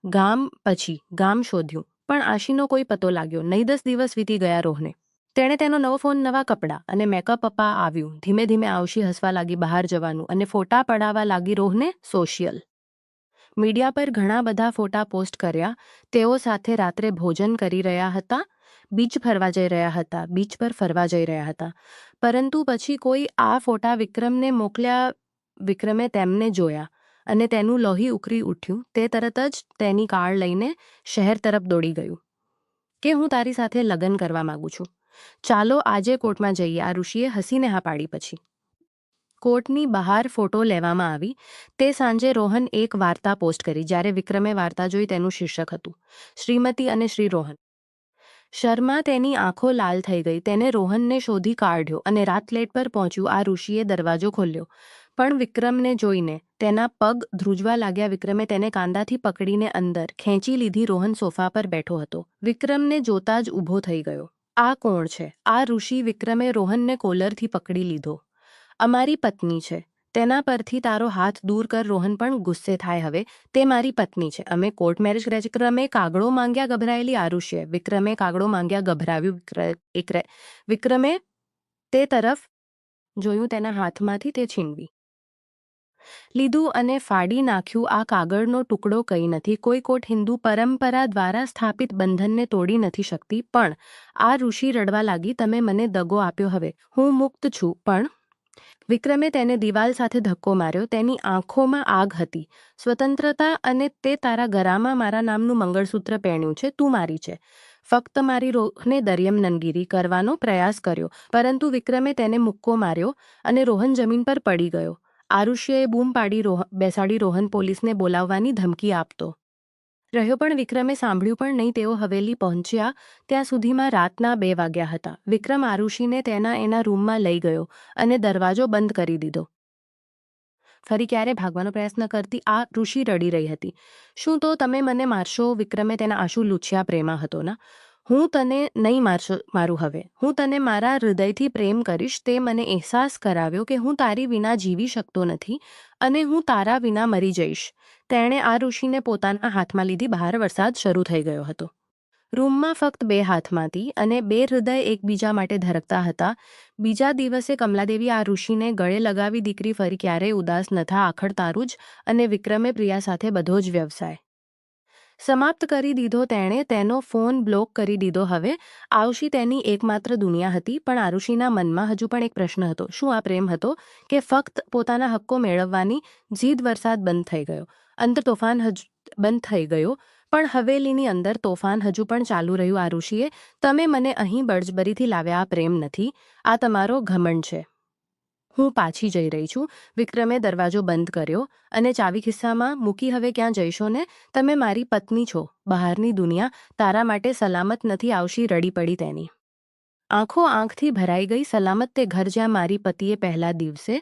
ગામ પછી ગામ શોધ્યું, પણ આશીનો કોઈ પતો લાગ્યો નહીં. 10 દિવસ વીતી ગયા. રોહને તેણે તેનો નવો ફોન, નવા કપડાં અને મેકઅપ અપા આવ્યું. ધીમે ધીમે આરુષિ હસવા લાગી. બહાર જવાનું અને ફોટા પડાવવા લાગી. રોહને સોશિયલ મીડિયા પર ઘણા બધા ફોટા પોસ્ટ કર્યા. તેઓ સાથે રાત્રે ભોજન કરી રહ્યા હતા, બીચ ફરવા જઈ રહ્યા હતા, બીચ પર ફરવા જઈ રહ્યા હતા. પરંતુ પછી કોઈ આ ફોટા વિક્રમને મોકલ્યા. વિક્રમે તેમને જોયા અને તેનું લોહી ઉકળી ઉઠ્યું. તે તરત જ તેની કાર લઈને શહેર તરફ દોડી ગયું કે હું તારી સાથે લગ્ન કરવા માંગુ છું. ચાલો આજે કોર્ટમાં જઈએ. આ ઋષિએ હસીને હા પાડી. પછી કોર્ટની બહાર ફોટો લેવામાં આવી. તે સાંજે રોહન એક વાર્તા પોસ્ટ કરી. જ્યારે વિક્રમે વાર્તા જોઈ, તેનું શીર્ષક હતું શ્રીમતી અને શ્રી રોહન શર્મા. તેની આંખો લાલ થઈ ગઈ. તેને રોહનને શોધી કાઢ્યો અને રાત પ્લેટ પર પહોંચ્યું. આ ઋષિએ દરવાજો ખોલ્યો, પણ વિક્રમને જોઈને તેના પગ ધ્રુજવા લાગ્યા. વિક્રમે તેને કાંદાથી પકડીને અંદર ખેંચી લીધી. રોહન સોફા પર બેઠો હતો. વિક્રમને જોતા જ ઊભો થઈ ગયો. આ કોણ છે? આ ઋષિ. વિક્રમે રોહનને કોલરથી પકડી લીધો. અમારી પત્ની છે. તેના પરથી તારો હાથ દૂર કર. રોહન પણ ગુસ્સે થાય. હવે તે મારી પત્ની છે. અમે કોર્ટ મેરેજ કર્યા છે. વિક્રમે કાગડો માંગ્યા. ગભરાયેલી આરુષિએ. વિક્રમે કાગડો માંગ્યા. ગભરાવ્યું. વિક્રમે તે તરફ જોયું. તેના હાથમાંથી તે છીનવી લીધું અને ફાડી નાખ્યું. આ કાગળનો ટુકડો કંઈ નથી. કોઈ કોર્ટ હિન્દુ પરંપરા દ્વારા સ્થાપિત બંધનને તોડી નથી શકતી. પણ આ ઋષિ રડવા લાગી. તમે મને દગો આપ્યો. હવે હું મુક્ત છું. પણ વિક્રમે તેને દિવાલ સાથે ધક્કો માર્યો. તેની આંખોમાં આગ હતી. સ્વતંત્રતા. અને તે તારા ગળામાં મારા નામનું મંગળસૂત્ર પહેર્યું છે. તું મારી છે. ફક્ત મારી. રોહને દરિયમનગીરી કરવાનો પ્રયાસ કર્યો, પરંતુ વિક્રમે તેને મુક્કો માર્યો અને રોહન જમીન પર પડી ગયો. આરુષિએ બૂમ પાડી બેસાડી. રોહન પોલીસને બોલાવવાની ધમકી આપતો રહ્યો, પણ વિક્રમે સાંભળ્યું પણ નહીં. તેઓ હવેલી પહોંચ્યા ત્યાં સુધીમાં રાતના 2 વાગ્યા હતા. વિક્રમ આરુષિને એના રૂમમાં લઈ ગયો અને દરવાજો બંધ કરી દીધો. ફરી ક્યારે ભાગવાનો પ્રયાસ ન કરતી. આ ઋષિ રડી રહી હતી. શું તો તમે મને મારશો? વિક્રમે તેના આંસુ લૂછ્યા. પ્રેમા હતો ના. હું તને નહીં મારું હવે. હું તને મારા હૃદયથી પ્રેમ કરીશ. તે મને અહેસાસ કરાવ્યો કે હું તારી વિના જીવી શકતો નથી અને હું તારા વિના મરી જઈશ. તેણે આ ઋષિને પોતાના હાથમાં લીધી. બહાર વરસાદ શરૂ થઈ ગયો હતો. રૂમમાં ફક્ત 2 હાથમાંથી અને 2 હૃદય એકબીજા માટે ધડકતા હતા. બીજા દિવસે કમલાદેવી આ ઋષિને ગળે લગાવી. દીકરી ફરી ક્યારેય ઉદાસ ન થા. આખર તારું જ. અને વિક્રમે પ્રિયા સાથે બધો જ વ્યવસાય સમાપ્ત કરી દીધો. તેણે તેનો ફોન બ્લોક કરી દીધો. હવે આરુષિ તેની એકમાત્ર દુનિયા હતી. પણ આરુષિના મનમાં હજુ પણ એક પ્રશ્ન હતો. શું આ પ્રેમ હતો કે ફક્ત પોતાના હક્કો મેળવવાની જીદ? વરસાદ બંધ થઈ ગયો. અંદર તોફાન બંધ થઈ ગયો. પણ હવેલીની અંદર તોફાન હજુ પણ ચાલુ રહ્યું. આરુષિએ, તમે મને અહીં બળજબરીથી લાવ્યા. આ પ્રેમ નથી, આ તમારો ઘમંડ છે. હું પાછી જઈ રહી છું. વિક્રમે દરવાજો બંધ કર્યો અને ચાવી ખિસ્સામાં મૂકી. હવે ક્યાં જઈશો ને? તમે મારી પત્ની છો. બહારની દુનિયા તારા માટે સલામત નથી. આરુષિ રડી પડી. તેની આંખો આંખથી ભરાઈ ગઈ. સલામત તે ઘર જ્યાં મારી પતિએ પહેલા દિવસે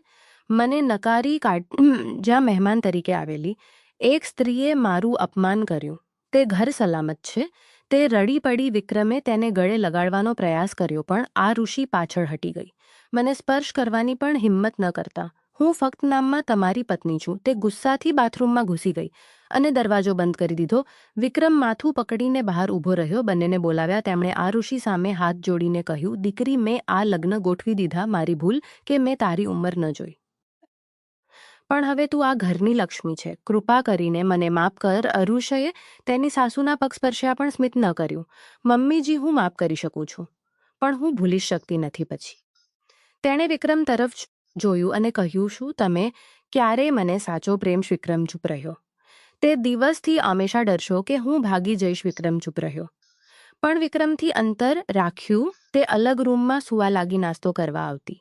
મને નકારી જ્યાં મહેમાન તરીકે આવેલી એક સ્ત્રીએ મારું અપમાન કર્યું. તે ઘર સલામત છે. તે રડી પડી. વિક્રમે તેને ગળે લગાડવાનો પ્રયાસ કર્યો પણ આ ઋષિ પાછળ હટી ગઈ. મને સ્પર્શ કરવાની પણ હિંમત ન કરતા. હું ફક્ત નામમાં તમારી પત્ની છું. તે ગુસ્સાથી બાથરૂમમાં ઘૂસી ગઈ અને દરવાજો બંધ કરી દીધો. વિક્રમ માથું પકડીને બહાર ઊભો રહ્યો. બંનેને બોલાવ્યા. તેમણે આ ઋષિ સામે હાથ જોડીને કહ્યું, દીકરી, મેં આ લગ્ન ગોઠવી દીધા. મારી ભૂલ કે મેં તારી ઉંમર ન જોઈ. પણ હવે તું આ ઘરની લક્ષ્મી છે. કૃપા કરીને મને માફ કર. અરુષએ તેની સાસુના પગ સ્પર્શ્યા પણ સ્મિત ન કર્યું. મમ્મીજી, હું માફ કરી શકું છું પણ હું ભૂલી શકતી નથી. પછી તેણે વિક્રમ તરફ જોયું અને કહ્યું, શું તમે ક્યારે મને સાચો પ્રેમ? વિક્રમ ચૂપ રહ્યો. તે દિવસથી હંમેશા ડરશો કે હું ભાગી જઈશ. વિક્રમ ચૂપ રહ્યો. પણ વિક્રમથી અંતર રાખ્યું. તે અલગ રૂમમાં સુવા લાગી. નાસ્તો કરવા આવતી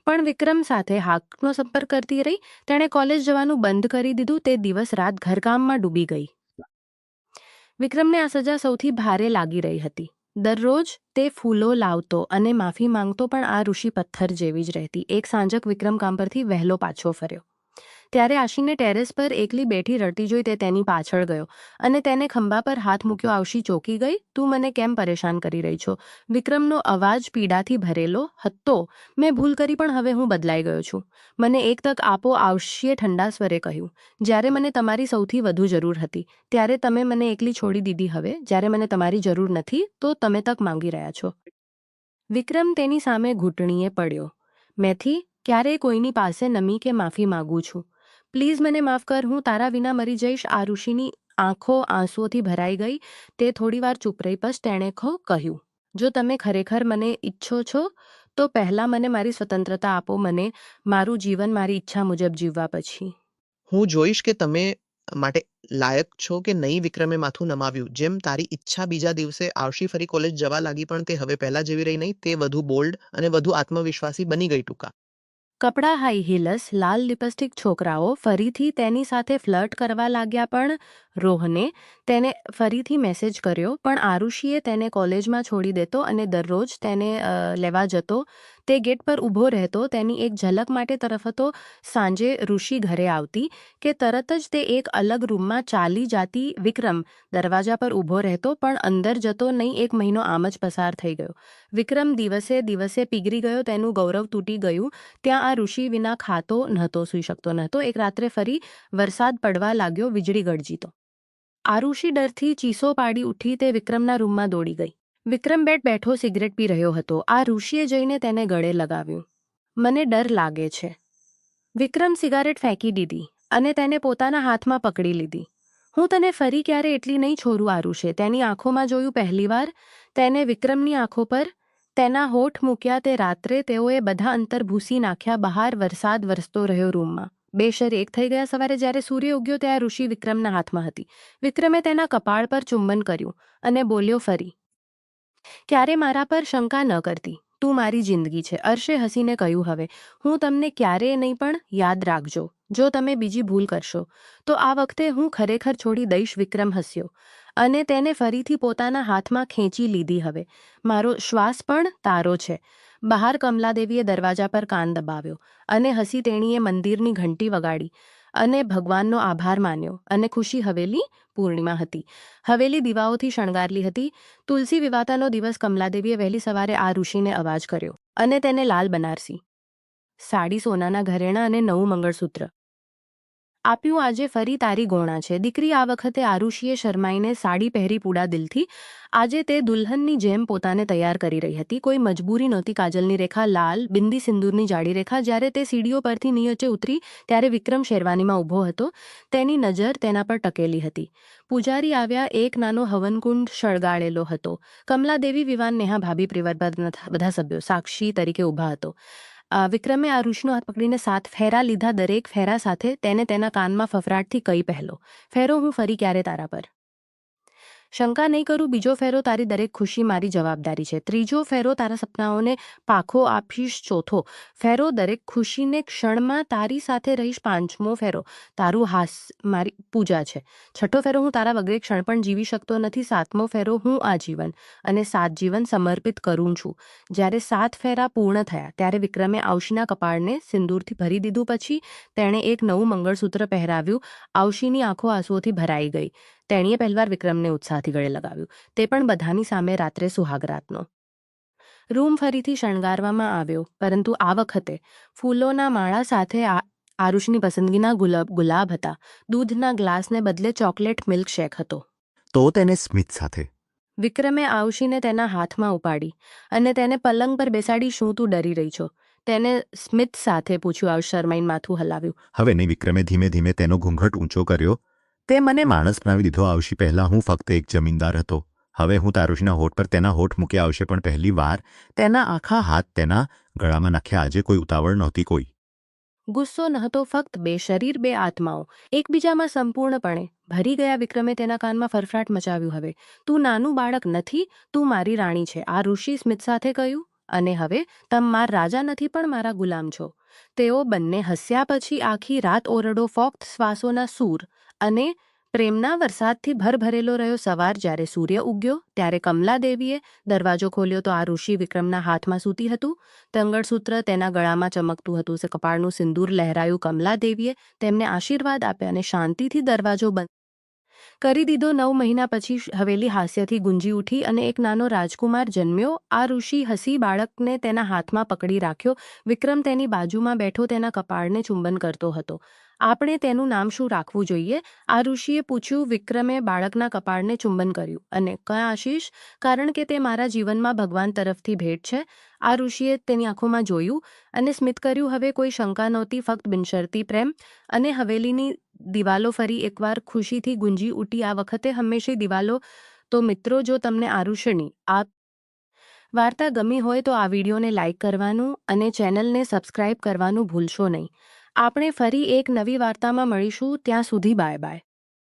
પણ વિક્રમ સાથે હાથનો સંપર્ક કરતી રહી. તેણે કોલેજ જવાનું બંધ કરી દીધું. તે દિવસ રાત ઘરકામમાં ડૂબી ગઈ. વિક્રમને આ સજા સૌથી ભારે લાગી રહી હતી. દરરોજ તે ફૂલો લાવતો અને માફી માંગતો પણ આ ઋષિ પથ્થર જેવી જ રહેતી. એક સાંજક વિક્રમ કામ પરથી વહેલો પાછો ફર્યો. ત્યારે આશીને ટેરેસ પર એકલી બેઠી રડતી જોઈ. તે તેની પાછળ ગયો અને તેને ખંભા પર હાથ મૂક્યો. આશી ચોંકી ગઈ. તું મને કેમ પરેશાન કરી રહી છો? વિક્રમનો અવાજ પીડાથી ભરેલો હતો. મેં ભૂલ કરી પણ હવે હું બદલાઈ ગયો છું. મને એક તક આપો. આશીએ ઠંડા સ્વરે કહ્યું. જ્યારે મને તમારી સૌથી વધુ જરૂર હતી ત્યારે તમે મને એકલી છોડી દીધી. હવે જ્યારે મને તમારી જરૂર નથી તો તમે તક માંગી રહ્યા છો. વિક્રમ તેની સામે ઘૂંટણીએ પડ્યો. મેથી ક્યારેય કોઈની પાસે નમી કે માફી માંગુ છું. પ્લીઝ મને માફ કર. હું તારા વિના મરી જઈશ. આ ઋષિની આંખો આંસુઓથી ભરાઈ ગઈ. તે થોડીવાર ચૂપ રહી. પછી તેણે કહ્યું, જો તમે ખરેખર મને ઈચ્છો છો તો પહેલાં મને મારી સ્વતંત્રતા આપો. મને મારું જીવન મારી ઈચ્છા મુજબ જીવવા. પછી હું જોઈશ કે તમે માટે લાયક છો કે નહીં. વિક્રમે માથું નમાવ્યું. જેમ તારી ઈચ્છા. બીજા દિવસે આરુષિ ફરી કોલેજ જવા લાગી પણ તે હવે પહેલા જેવી રહી નહીં. તે વધુ બોલ્ડ અને વધુ આત્મવિશ્વાસી બની ગઈ. ટૂંકા કપડાં, હાઈ હીલ્સ, લાલ લિપસ્ટિક. છોકરાઓ ફરીથી તેની સાથે ફ્લર્ટ કરવા લાગ્યા. પણ રોહને તેને ફરીથી મેસેજ કર્યો પણ આરુષિએ તેને કોલેજમાં છોડી દેતો અને દરરોજ તેને લેવા જતો. તે ગેટ પર ઊભો રહેતો. તેની એક ઝલક માટે તરફ હતો. સાંજે ઋષિ ઘરે આવતી કે તરત જ તે એક અલગ રૂમમાં ચાલી જાતી. વિક્રમ દરવાજા પર ઊભો રહેતો પણ અંદર જતો નહીં. 1 મહિનો આમ જ પસાર થઈ ગયો. વિક્રમ દિવસે દિવસે પીગળી ગયો. તેનું ગૌરવ તૂટી ગયું. ત્યાં આ ઋષિ વિના ખાતો નહોતો, સૂઈ શકતો નહોતો. એક રાત્રે ફરી વરસાદ પડવા લાગ્યો. વીજળી ગરજી. આરુષિ ડરથી ચીસો પાડી ઉઠી. તે વિક્રમના રૂમમાં દોડી ગઈ. વિક્રમ બેઠો સિગરેટ પી રહ્યો હતો. આ ઋષિએ જઈને તેને ગળે લગાવ્યું. મને ડર લાગે છે. વિક્રમ સિગારેટ ફેંકી દીધી અને તેને પોતાના હાથમાં પકડી લીધી. હું તને ફરી ક્યારે એટલી નહીં છોડું. આરુષે તેની આંખોમાં જોયું. પહેલીવાર તેને વિક્રમની આંખો પર તેના હોઠ મૂક્યા. તે રાત્રે તેઓએ બધા અંતર ભૂસી નાખ્યા. બહાર વરસાદ વરસતો રહ્યો. રૂમમાં બે શર એક થઈ ગયા. સવારે જ્યારે સૂર્ય ઉગ્યો ત્યાં ઋષિ વિક્રમના હાથમાં હતી. વિક્રમે તેના કપાળ પર ચુંબન કર્યું અને બોલ્યો, ફરી ક્યારે મારા પર શંકા ન કરતી. તું મારી જિંદગી છે. અર્શે હસીને કહ્યું, હવે હું તમને ક્યારેય નહીં પણ યાદ રાખજો. જો તમે બીજી ભૂલ કરશો તો આ વખતે હું ખરેખર છોડી દઈશ. વિક્રમ હસ્યો અને તેને ફરીથી પોતાના હાથમાં ખેંચી લીધી. હવે મારો શ્વાસ પણ તારો છે. બહાર કમલાદેવીએ દરવાજા પર કાન દબાવ્યો અને હસી. તેણીએ મંદિરની ઘંટી વગાડી. અને ભગવાનનો આભાર માન્યો અને ખુશી હવેલી પૂર્ણિમા હતી. હવેલી દીવાઓથી શણગારેલી હતી. તુલસી વિવાહનો દિવસ કમલાદેવીએ વહેલી સવારે આ ઋષિને અવાજ કર્યો અને તેને લાલ બનારસી સાડી, સોનાના ઘરેણાં અને નવું મંગળસૂત્ર આપ્યું. આજે ફરી તારી ગોણા છે દીકરી. આ વખતે આરુષિએ શરમાઈને સાડી પહેરી પૂડા દિલથી. આજે તે દુલ્હનની જેમ પોતાને તૈયાર કરી રહી હતી. કોઈ મજબૂરી નહોતી. કાજલની રેખા લાલ, બિંદી સિંદૂરની જાડી રેખા. જ્યારે તે સીડીઓ પરથી નીચે ઉતરી ત્યારે વિક્રમ શેરવાનીમાં ઊભો હતો. તેની નજર તેના પર ટકેલી હતી. પૂજારી આવ્યા. એક નાનો હવનકુંડ સળગાડેલો હતો. કમલાદેવી, વિવાન, નેહા, ભાભી, પરિવારના બધા સભ્યો સાક્ષી તરીકે ઊભા હતો. વિક્રમે આ ઋષિનો હાથ પકડીને 7 ફેરા લીધા. દરેક ફેરા સાથે તેને તેના કાનમાં ફફડાટથી કહી, પહેલો ફેરો હું ફરી ક્યારે તારા પર શંકા નહીં કરું. બીજો ફેરો તારી દરેક ખુશી મારી જવાબદારી છે. ત્રીજો ફેરો તારા સપનાઓને પાખો આપીશ. ચોથો ફેરો દરેક ખુશીને ક્ષણમાં તારી સાથે રહીશ. પાંચમો ફેરો તારું હાસ મારી પૂજા છે. છઠ્ઠો ફેરો હું તારા વગર ક્ષણ પણ જીવી શકતો નથી. સાતમો ફેરો હું આજીવન અને 7 જીવન સમર્પિત કરું છું. જ્યારે 7 ફેરા પૂર્ણ થયા ત્યારે વિક્રમે આવશીના કપાળને સિંદૂરથી ભરી દીધું. પછી તેણે એક નવું મંગળસૂત્ર પહેરાવ્યું. આવશીની આંખો આંસુઓથી ભરાઈ ગઈ. તેણીએ પહેલીવાર વિક્રમને ઉત્સાહથી ગળે લગાવ્યું. તે પણ બધાની સામે રાત્રે સુહાગરાતનો. રૂમ ફરીથી શણગારવામાં આવ્યો, પરંતુ આ વખતે ફૂલોના માળા સાથે. આરુષની પસંદગીના ગુલાબ હતા. દૂધના ગ્લાસને બદલે ચોકલેટ મિલ્કશેક હતો. તો તેને સ્મિત સાથે. વિક્રમે આવશીને તેના હાથમાં ઉપાડી અને તેને પલંગ પર બેસાડી. શું તું ડરી રહી છો? તેને સ્મિત સાથે પૂછ્યું. આવશ શરમાઈને માથું હલાવ્યું. હવે નહીં. વિક્રમે ધીમે ધીમે તેનો ઘૂંઘટ ઊંચો કર્યો. તે મને માણસ બનાવી દીધો. આવશી, પહેલાં હું ફક્ત એક જમીનદાર હતો. હવે હું તારુષીના હોઠ પર તેના હોઠ મૂક્યા. આવશે પણ પહેલી વાર તેના આખા હાથ તેના ગળામાં નાખ્યા. આજે કોઈ ઉતાવળ નહોતી. કોઈ ગુસ્સો નહોતો. ફક્ત 2 શરીર, 2 આત્માઓ એકબીજામાં સંપૂર્ણપણે ભરી ગયા. વિક્રમે તેના કાનમાં ફરફરાટ મચાવ્યું. હવે તું નાનું બાળક નથી, તું મારી રાણી છે. આ ઋષિ સ્મિત સાથે કહ્યું. અને હવે તમે મારા રાજા નથી પણ મારા ગુલામ છો. તેઓ બંને હસ્યા. પછી આખી રાત ઓરડો ફક્ત શ્વાસોના સૂર અને પ્રેમના વરસાદથી ભરભરેલો રહ્યો. સવાર જ્યારે સૂર્ય ઉગ્યો ત્યારે કમલાદેવીએ દરવાજો ખોલ્યો તો આ ઋષિ વિક્રમના હાથમાં સૂતી હતું. મંગળસૂત્ર તેના ગળામાં ચમકતું હતું. કપાળનું સિંદૂર લહેરાયું. કમલાદેવીએ તેમને આશીર્વાદ આપ્યા અને શાંતિથી દરવાજો બંધ કરી દીધો. 9 મહિના પછી હવેલી હાસ્યથી ગુંજી ઉઠી અને એક નાનો રાજકુમાર જન્મ્યો. આ ઋષિ હસી બાળકને તેના હાથમાં પકડી રાખ્યો. વિક્રમ તેની બાજુમાં બેઠો તેના કપાળને ચુંબન કરતો હતો. આપણે તેનું નામ શું રાખવું જોઈએ? આ ઋષિએ પૂછ્યું. વિક્રમે બાળકના કપાળને ચુંબન કર્યું. અને કયા આશીષ? કારણ કે તે મારા જીવનમાં ભગવાન તરફથી ભેટ છે. આ ઋષિએ તેની આંખોમાં જોયું અને સ્મિત કર્યું. હવે કોઈ શંકા નહોતી, ફક્ત બિનશરતી પ્રેમ. અને હવેલીની દિવાલો ફરી એકવાર ખુશીથી ગુંજી ઉઠી. આ વખતે હંમેશા દિવાલો. તો મિત્રો, જો તમને આરુષિની આ વાર્તા ગમી હોય તો આ વિડીયોને લાઇક કરવાનું અને ચેનલને સબસ્ક્રાઇબ કરવાનું ભૂલશો નહીં. આપણે ફરી એક નવી વાર્તામાં મળીશું. ત્યાં સુધી બાય બાય.